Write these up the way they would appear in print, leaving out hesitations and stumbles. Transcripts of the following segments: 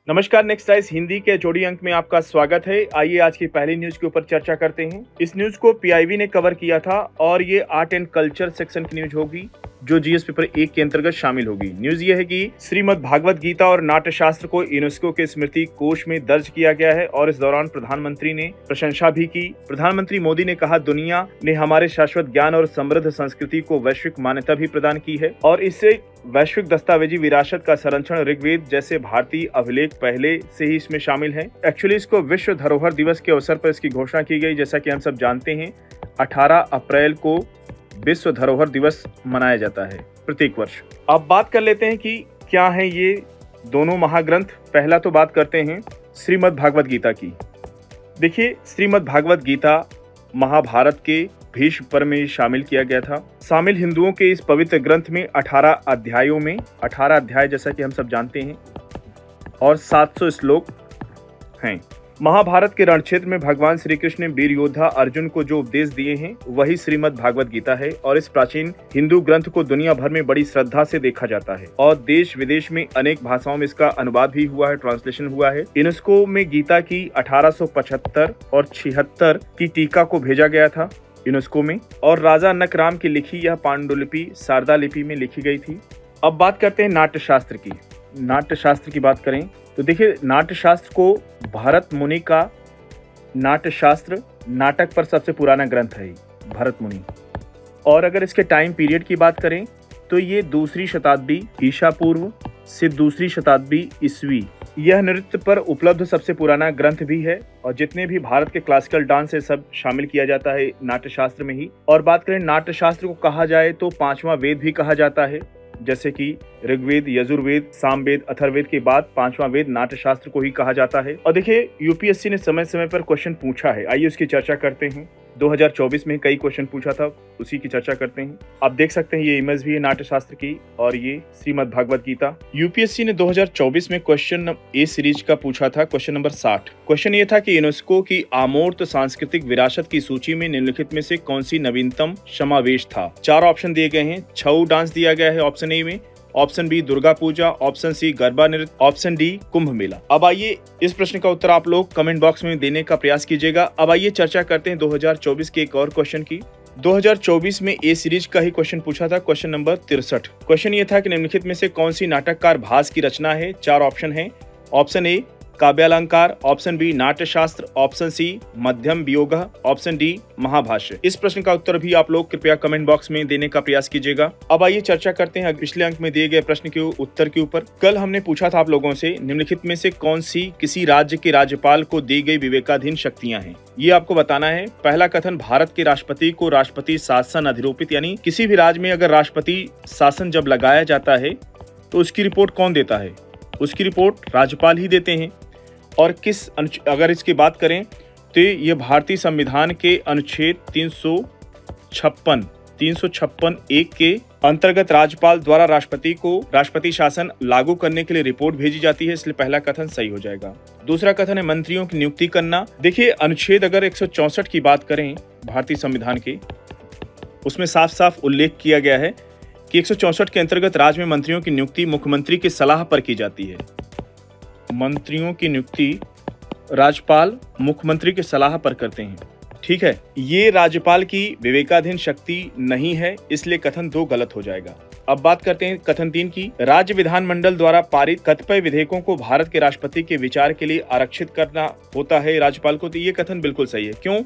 नमस्कार, next rise Hindi के जोड़ी अंक में आपका स्वागत है। आइए आज की पहली न्यूज के ऊपर चर्चा करते हैं। इस न्यूज को पीआईबी ने कवर किया था और ये आर्ट एंड कल्चर सेक्शन की न्यूज होगी जो जीएस पेपर 1 के अंतर्गत शामिल होगी। न्यूज ये है कि श्रीमद् भागवत गीता और नाट्य शास्त्र को यूनेस्को के स्मृति कोष में दर्ज किया गया है और इस दौरान प्रधानमंत्री ने प्रशंसा भी की। प्रधानमंत्री मोदी ने कहा, दुनिया ने हमारे शाश्वत ज्ञान और समृद्ध संस्कृति को वैश्विक मान्यता भी प्रदान की है और इससे वैश्विक दस्तावेजी विरासत का संरक्षण ऋग्वेद जैसे भारतीय अभिलेख पहले से ही इसमें शामिल है। एक्चुअली इसको विश्व धरोहर दिवस के अवसर पर इसकी घोषणा की गई। जैसा कि हम सब जानते हैं 18 अप्रैल को विश्व धरोहर दिवस मनाया जाता है प्रत्येक वर्ष। अब बात कर लेते हैं कि क्या है ये दोनों महाग्रंथ। पहला तो बात करते हैं श्रीमद् भागवत गीता की। देखिए, श्रीमद् भागवत गीता महाभारत के भीष्म पर्व में शामिल किया गया था। शामिल हिंदुओं के इस पवित्र ग्रंथ में 18 अध्यायों में 18 अध्याय जैसा कि हम सब जानते हैं और 700 श्लोक हैं। महाभारत के रणक्षेत्र में भगवान श्री कृष्ण ने वीर योद्धा अर्जुन को जो उपदेश दिए हैं वही श्रीमद् भागवत गीता है और इस प्राचीन हिंदू ग्रंथ को दुनिया भर में बड़ी श्रद्धा से देखा जाता है और देश विदेश में अनेक भाषाओं में इसका अनुवाद भी हुआ है, ट्रांसलेशन हुआ है। यूनेस्को में गीता की 1875 और 76 की टीका को भेजा गया था यूनेस्को में और राजा नकराम की लिखी यह पांडुलिपि शारदा लिपि में लिखी गई थी। अब बात करते हैं नाट्य शास्त्र की। नाट्य शास्त्र की बात करें तो देखिए, नाट्य शास्त्र को भरत मुनि का नाट्य शास्त्र नाटक पर सबसे पुराना ग्रंथ है भरत मुनि। और अगर इसके टाइम पीरियड की बात करें तो ये 2री शताब्दी ईसा पूर्व से 2री शताब्दी ईस्वी यह नृत्य पर उपलब्ध सबसे पुराना ग्रंथ भी है और जितने भी भारत के क्लासिकल डांस है सब शामिल किया जाता है नाट्य शास्त्र में ही। और बात करें नाट्य शास्त्र को कहा जाए तो 5वां वेद भी कहा जाता है, जैसे कि ऋग्वेद, यजुर्वेद, सामवेद, अथर्ववेद के बाद 5वां वेद नाट्य शास्त्र को ही कहा जाता है। और देखिए, यूपीएससी ने समय समय पर क्वेश्चन पूछा है, आइए उसकी चर्चा करते हैं। 2024 में कई क्वेश्चन पूछा था, उसी की चर्चा करते हैं। आप देख सकते हैं ये इमेज भी है नाट्य शास्त्र की और ये श्रीमद् भागवत गीता। यूपीएससी ने 2024 में क्वेश्चन ए सीरीज का पूछा था, क्वेश्चन नंबर 60। क्वेश्चन ये था कि यूनेस्को की अमूर्त सांस्कृतिक विरासत की सूची में निम्नलिखित में से कौन सी नवीनतम समावेश था। 4 ऑप्शन दिए गए हैं। छऊ डांस दिया गया है ऑप्शन ए में, option B Durga Puja, option C garba नृत्य, ऑप्शन डी कुंभ मेला। अब आइए इस प्रश्न का उत्तर आप लोग कमेंट बॉक्स में देने का प्रयास कीजिएगा। अब आइए चर्चा करते हैं 2024 के एक और क्वेश्चन की। 2024 में ए सीरीज का ही क्वेश्चन पूछा था, क्वेश्चन नंबर 63। क्वेश्चन ये था कि निम्नलिखित में से कौन सी नाटककार भास की रचना है। 4 ऑप्शन है। ऑप्शन ए काव्यालंकार, ऑप्शन बी नाट्य शास्त्र, ऑप्शन सी मध्यम वियोग, ऑप्शन डी महाभाष्य। इस प्रश्न का उत्तर भी आप लोग कृपया कमेंट बॉक्स में देने का प्रयास कीजिएगा। अब आइए चर्चा करते हैं पिछले अंक में दिए गए प्रश्न के उत्तर के ऊपर। कल हमने पूछा था आप लोगों से निम्नलिखित में से कौन सी किसी राज्य के राज्यपाल को दी गई विवेकाधीन शक्तियां हैं, ये आपको बताना है। पहला कथन, भारत के राष्ट्रपति को राष्ट्रपति शासन अधिरोपित, यानी किसी भी राज्य में अगर राष्ट्रपति शासन जब लगाया जाता है तो उसकी रिपोर्ट कौन देता है, उसकी रिपोर्ट राज्यपाल ही देते हैं। और अगर इसकी बात करें तो ये भारतीय संविधान के अनुच्छेद 356 एक के अंतर्गत राज्यपाल द्वारा राष्ट्रपति को राष्ट्रपति शासन लागू करने के लिए रिपोर्ट भेजी जाती है, इसलिए पहला कथन सही हो जाएगा। दूसरा कथन है मंत्रियों की नियुक्ति करना। देखिए, अनुच्छेद अगर 164 की बात करें भारतीय संविधान के, उसमें साफ साफ उल्लेख किया गया है कि 164 के अंतर्गत राज्य में मंत्रियों की नियुक्ति मुख्यमंत्री की सलाह पर की जाती है। मंत्रियों की नियुक्ति राज्यपाल मुख्यमंत्री की सलाह पर करते हैं, ठीक है। ये राज्यपाल की विवेकाधीन शक्ति नहीं है, इसलिए कथन 2 गलत हो जाएगा। अब बात करते हैं कथन 3 की। राज्य विधानमंडल द्वारा पारित कतिपय विधेयकों को भारत के राष्ट्रपति के विचार के लिए आरक्षित करना होता है राज्यपाल को, तो ये कथन बिल्कुल सही है। क्यों?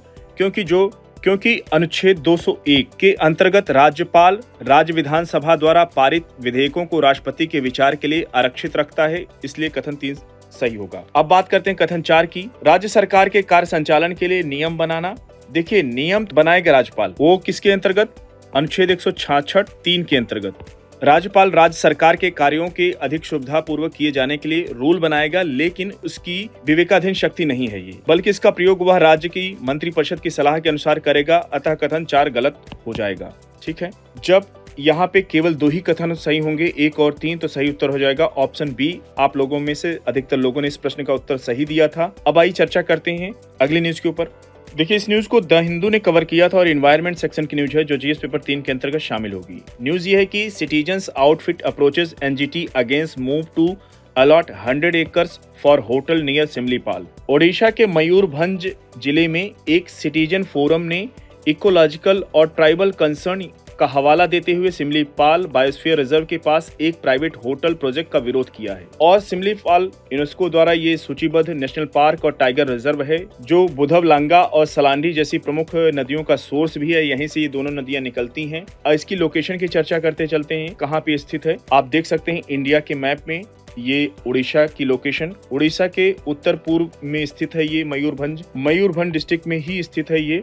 क्योंकि अनुच्छेद 201 के अंतर्गत राज्यपाल राज्य विधानसभा द्वारा पारित विधेयकों को राष्ट्रपति के विचार के लिए आरक्षित रखता है, इसलिए कथन 3 सही होगा। अब बात करते हैं कथन 4 की। राज्य सरकार के कार्य संचालन के लिए नियम बनाना। देखिए, नियम बनाएगा राज्यपाल, वो किसके अंतर्गत? अनुच्छेद 166 3 के अंतर्गत। राज्यपाल राज्य सरकार के कार्यों के अधिक सुविधापूर्वक किए जाने के लिए रूल बनाएगा, लेकिन उसकी विवेकाधीन शक्ति नहीं है ये, बल्कि इसका प्रयोग वह राज्य की मंत्रिपरिषद की सलाह के अनुसार करेगा, अतः कथन 4 गलत हो जाएगा, ठीक है। जब यहाँ पे केवल 2 ही कथन सही होंगे, 1 और 3, तो सही उत्तर हो जाएगा ऑप्शन बी। आप लोगों में से अधिकतर लोगों ने इस प्रश्न का उत्तर सही दिया था। अब आइए चर्चा करते हैं अगली न्यूज के ऊपर। देखिए, इस न्यूज को द हिंदू ने कवर किया था और एनवायरनमेंट सेक्शन की न्यूज है जो जीएस पेपर 3 के अंतर्गत शामिल होगी। न्यूज ये है कि citizens outfit approaches NGT against move to allot 100 acres for hotel near Similipal. Odisha के मयूरभंज जिले में एक सिटीजन फोरम ने इकोलॉजिकल और ट्राइबल कंसर्न का हवाला देते हुए सिमलीपाल बायोस्फीयर रिजर्व के पास एक प्राइवेट होटल प्रोजेक्ट का विरोध किया है। और सिमलीपाल यूनेस्को द्वारा ये सूचीबद्ध नेशनल पार्क और टाइगर रिजर्व है, जो बुधवलांगा और सलांडी जैसी प्रमुख नदियों का सोर्स भी है। यहीं से ये दोनों नदियां निकलती हैं। इसकी लोकेशन की चर्चा करते चलते हैं, कहाँ पे स्थित है। आप देख सकते हैं इंडिया के मैप में ये उड़ीसा की लोकेशन, उड़ीसा के उत्तर पूर्व में स्थित है। ये मयूरभंज डिस्ट्रिक्ट में ही स्थित है ये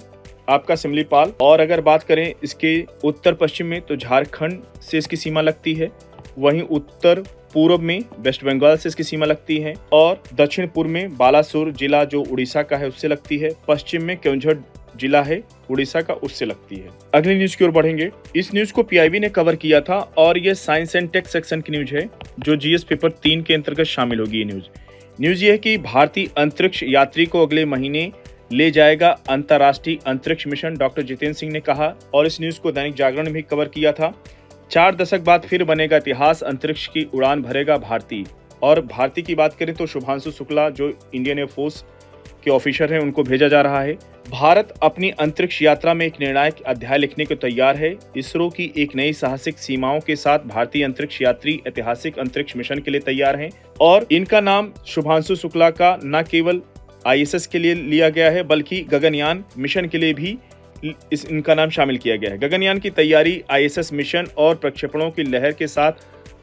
आपका सिमलीपाल। और अगर बात करें इसके उत्तर पश्चिम में तो झारखंड से इसकी सीमा लगती है, वहीं उत्तर पूर्व में वेस्ट बंगाल से इसकी सीमा लगती है, और दक्षिण पूर्व में बालासोर जिला जो उड़ीसा का है उससे लगती है, पश्चिम में केवंझर जिला है उड़ीसा का, उससे लगती है। अगली न्यूज की ओर बढ़ेंगे। इस न्यूज को पीआईबी ने कवर किया था और ये साइंस एंड टेक सेक्शन की न्यूज है, जो जीएस पेपर 3 के अंतर्गत शामिल होगी। ये न्यूज ये है कि भारतीय अंतरिक्ष यात्री को अगले महीने ले जाएगा अंतर्राष्ट्रीय अंतरिक्ष मिशन, डॉक्टर जितेंद्र सिंह ने कहा। और इस न्यूज को दैनिक जागरण ने भी कवर किया था। 4 दशक बाद फिर बनेगा इतिहास, अंतरिक्ष की उड़ान भरेगा भारती। और भारती की बात करें तो शुभांशु शुक्ला जो इंडियन एयरफोर्स के ऑफिसर हैं, उनको भेजा जा रहा है। भारत अपनी अंतरिक्ष यात्रा में एक निर्णायक अध्याय लिखने को तैयार है। इसरो की एक नई साहसिक सीमाओं के साथ भारतीय अंतरिक्ष यात्री ऐतिहासिक अंतरिक्ष मिशन के लिए तैयार हैं। और इनका नाम शुभांशु शुक्ला का न केवल आईएसएस के लिए लिया गया है, बल्कि गगनयान मिशन के लिए भी इनका नाम शामिल किया गया है। गगनयान की तैयारी, आईएसएस मिशन और प्रक्षेपणों की लहर के साथ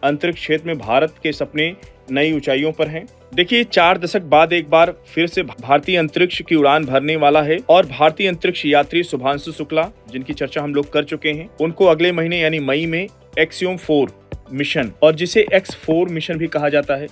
अंतरिक्ष क्षेत्र में भारत के सपने नई ऊंचाइयों पर हैं। देखिए, 4 दशक बाद एक बार फिर से भारतीय अंतरिक्ष की उड़ान भरने वाला है। और भारतीय अंतरिक्ष यात्री शुभांशु शुक्ला, जिनकी चर्चा हम लोग कर चुके हैं, उनको अगले महीने यानी मई में एक्सियोम 4 मिशन, और जिसे X4 मिशन भी कहा जाता है,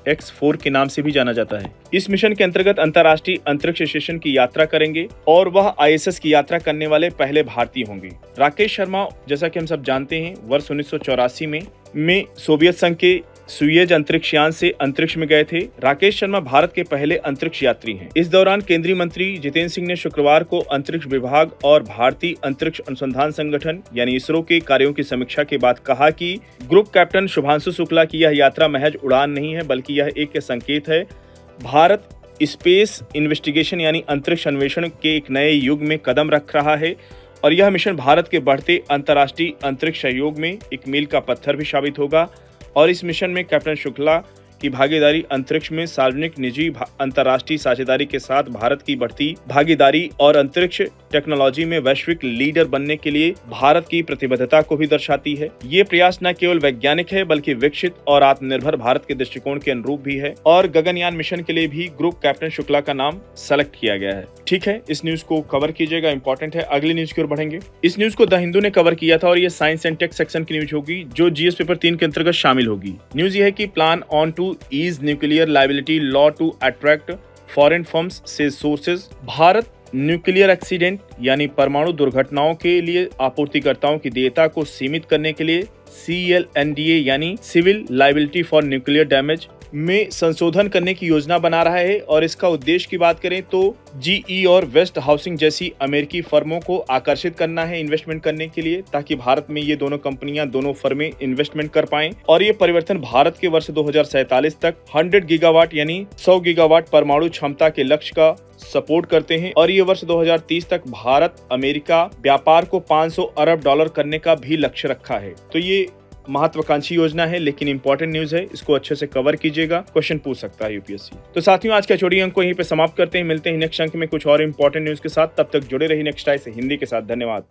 X4 के नाम से भी जाना जाता है, इस मिशन के अंतर्गत अंतर्राष्ट्रीय अंतरिक्ष स्टेशन की यात्रा करेंगे और वह आईएसएस की यात्रा करने वाले पहले भारतीय होंगे। राकेश शर्मा, जैसा कि हम सब जानते हैं, वर्ष 1984 में सोवियत संघ के सुयेज अंतरिक्ष यान से अंतरिक्ष में गए थे। राकेश शर्मा भारत के पहले अंतरिक्ष यात्री हैं। इस दौरान केंद्रीय मंत्री जितेंद्र सिंह ने शुक्रवार को अंतरिक्ष विभाग और भारतीय अंतरिक्ष अनुसंधान संगठन यानी इसरो के कार्यों की समीक्षा के बाद कहा कि ग्रुप कैप्टन शुभांशु शुक्ला की यह यात्रा महज उड़ान नहीं है, बल्कि यह एक संकेत है। भारत स्पेस इन्वेस्टिगेशन यानी अंतरिक्ष अन्वेषण के एक नए युग में कदम रख रहा है और यह मिशन भारत के बढ़ते अंतर्राष्ट्रीय अंतरिक्ष सहयोग में एक मील का पत्थर भी साबित होगा। और इस मिशन में कैप्टन शुक्ला की भागीदारी अंतरिक्ष में सार्वजनिक निजी अंतर्राष्ट्रीय साझेदारी के साथ भारत की बढ़ती भागीदारी और अंतरिक्ष टेक्नोलॉजी में वैश्विक लीडर बनने के लिए भारत की प्रतिबद्धता को भी दर्शाती है। ये प्रयास न केवल वैज्ञानिक है, बल्कि विकसित और आत्मनिर्भर भारत के दृष्टिकोण के अनुरूप भी है। और गगनयान मिशन के लिए भी ग्रुप कैप्टन शुक्ला का नाम सेलेक्ट किया गया है। ठीक है, इस न्यूज को कवर कीजिएगा, इंपॉर्टेंट है। अगली न्यूज की ओर बढ़ेंगे। इस न्यूज को द हिंदू ने कवर किया था और ये साइंस एंड टेक सेक्शन की न्यूज होगी, जो जीएस पेपर 3 के अंतर्गत शामिल होगी। न्यूज ये है कि plan on to ease nuclear liability law to attract foreign firms से सोर्सेज। भारत न्यूक्लियर एक्सीडेंट यानी परमाणु दुर्घटनाओं के लिए आपूर्तिकर्ताओं की देयता को सीमित करने के लिए CLNDA यानी civil liability for nuclear damage में संशोधन करने की योजना बना रहा है। और इसका उद्देश्य की बात करें तो GE और वेस्ट हाउसिंग जैसी अमेरिकी फर्मों को आकर्षित करना है इन्वेस्टमेंट करने के लिए, ताकि भारत में ये दोनों फर्में इन्वेस्टमेंट कर पाएं। और ये परिवर्तन भारत के वर्ष 2047 तक 100 गीगावाट यानी 100 गीगावाट परमाणु क्षमता के लक्ष्य का सपोर्ट करते हैं। और ये वर्ष 2030 तक भारत अमेरिका व्यापार को $500 अरब करने का भी लक्ष्य रखा है। तो ये महत्वाकांक्षी योजना है, लेकिन इंपॉर्टेंट न्यूज है, इसको अच्छे से कवर कीजिएगा, क्वेश्चन पूछ सकता है यूपीएससी। तो साथियों, आज का छोटी अंक को यहीं पे समाप्त करते हैं। मिलते हैं नेक्स्ट अंक में कुछ और इंपॉर्टेंट न्यूज के साथ। तब तक जुड़े रहिए नेक्स्ट टाइम से हिंदी के साथ। धन्यवाद।